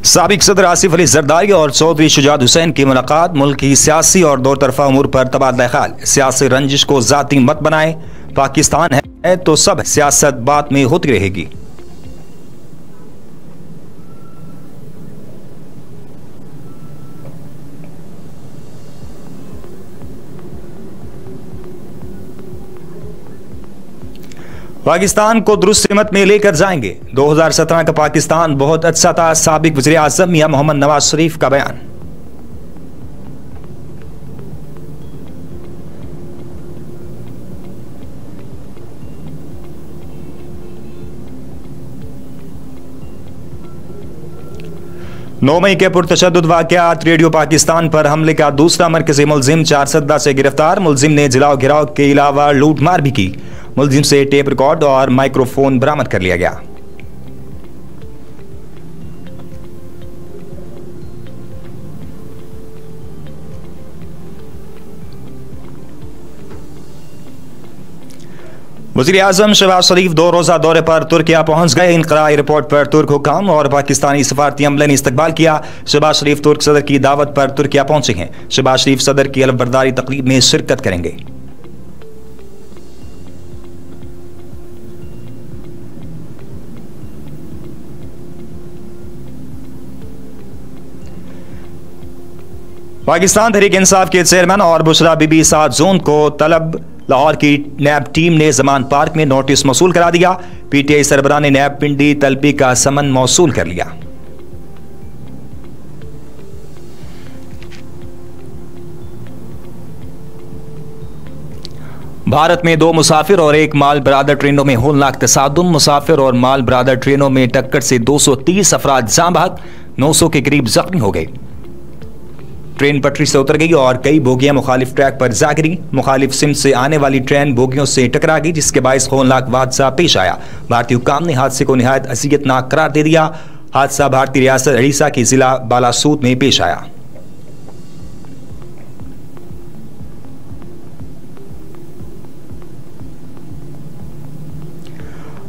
साबिक सदर आसिफ अली जरदारी और चौधरी शुजात हुसैन की मुलाकात मुल्क की सियासी और दो तरफा उमूर पर तबादला ख्याल। सियासी रंजिश को जाती मत बनाए, पाकिस्तान है तो सब सियासत बात में होती रहेगी। पाकिस्तान को दुरुस्त सिमत में लेकर जाएंगे। 2017 का पाकिस्तान बहुत अच्छा था, साबिक वज़ीर आज़म मियां मोहम्मद नवाज शरीफ का बयान। नौ मई के पुरतशद्दुद वाक़यात, रेडियो पाकिस्तान पर हमले का दूसरा मरकज़ी मुलजिम चारसदा से गिरफ्तार। मुलजिम ने जलाओ घिराव के अलावा लूटमार भी की। मुलजिम से टेप रिकॉर्ड और माइक्रोफोन बरामद कर लिया गया। वज़ीर आज़म शहबाज शरीफ 2 रोज़ा दौरे पर तुर्किया पहुंच गए। इनक़राई रिपोर्ट पर तुर्क हुकाम और पाकिस्तानी सफारती अमले ने इस्तकबाल किया। शहबाज शरीफ तुर्क सदर की दावत पर तुर्किया पहुंचे हैं। शहबाज शरीफ सदर की हलफबरदारी तकरीब में शिरकत करेंगे। पाकिस्तान तहरीक इंसाफ के चेयरमैन और बुशरा बीबी 7 जून को तलब लाहौर की नैब टीम ने जमान पार्क में नोटिस मौसूल करा दिया। पीटीआई सरबराह ने नैब पिंडी तलबी का समन मौसूल कर लिया। भारत में 2 मुसाफिर और 1 माल बरादर ट्रेनों में होलनाक तसादुम। मुसाफिर और माल बरादर ट्रेनों में टक्कर से 230 अफराद जाँ बहक, 900 के करीब जख्मी हो गए। ट्रेन पटरी से उतर गई और कई बोगियां मुखालिफ ट्रैक पर जा गिरी। मुखालिफ सिमत से आने वाली ट्रेन बोगियों से टकरा गई, जिसके बायस होलनाक हादसा पेश आया। भारतीय हुकाम ने हादसे को निहायत अज़ियतनाक करार दे दिया। हादसा भारतीय रियासत उड़ीसा के जिला बालासूद में पेश आया।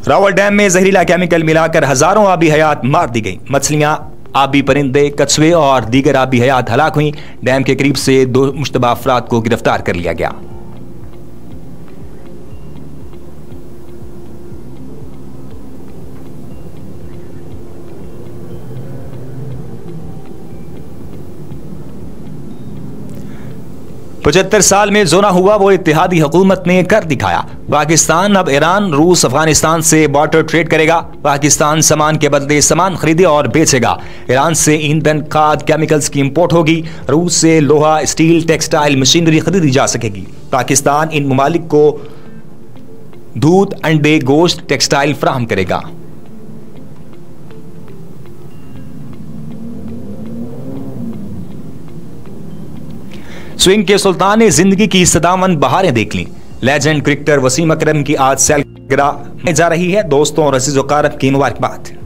रावल डैम में जहरीला केमिकल मिलाकर हजारों आबी हयात मार दी गई। मछलियां, आबी परिंदे, कछुए और दीगर आबी हयात हलाक हुई। डैम के करीब से 2 मुश्तबा अफराद को गिरफ्तार कर लिया गया। पचहत्तर साल में जो ना हुआ वो इत्तेहादी हुकूमत ने कर दिखाया। पाकिस्तान अब ईरान, रूस, अफगानिस्तान से बार्टर ट्रेड करेगा। पाकिस्तान सामान के बदले सामान खरीदे और बेचेगा। ईरान से ईंधन, खाद, केमिकल्स की इंपोर्ट होगी। रूस से लोहा, स्टील, टेक्सटाइल, मशीनरी खरीदी जा सकेगी। पाकिस्तान इन ममालिक को दूध, अंडे, गोश्त, टेक्सटाइल फराहम करेगा। स्विंग के सुल्तान ने जिंदगी की सदावन बहारें देख ली। लेजेंड क्रिकेटर वसीम अकरम की आज सालगिरह जा रही है। दोस्तों और अज़ीज़ व अक़ारिब की मुबारकबाद।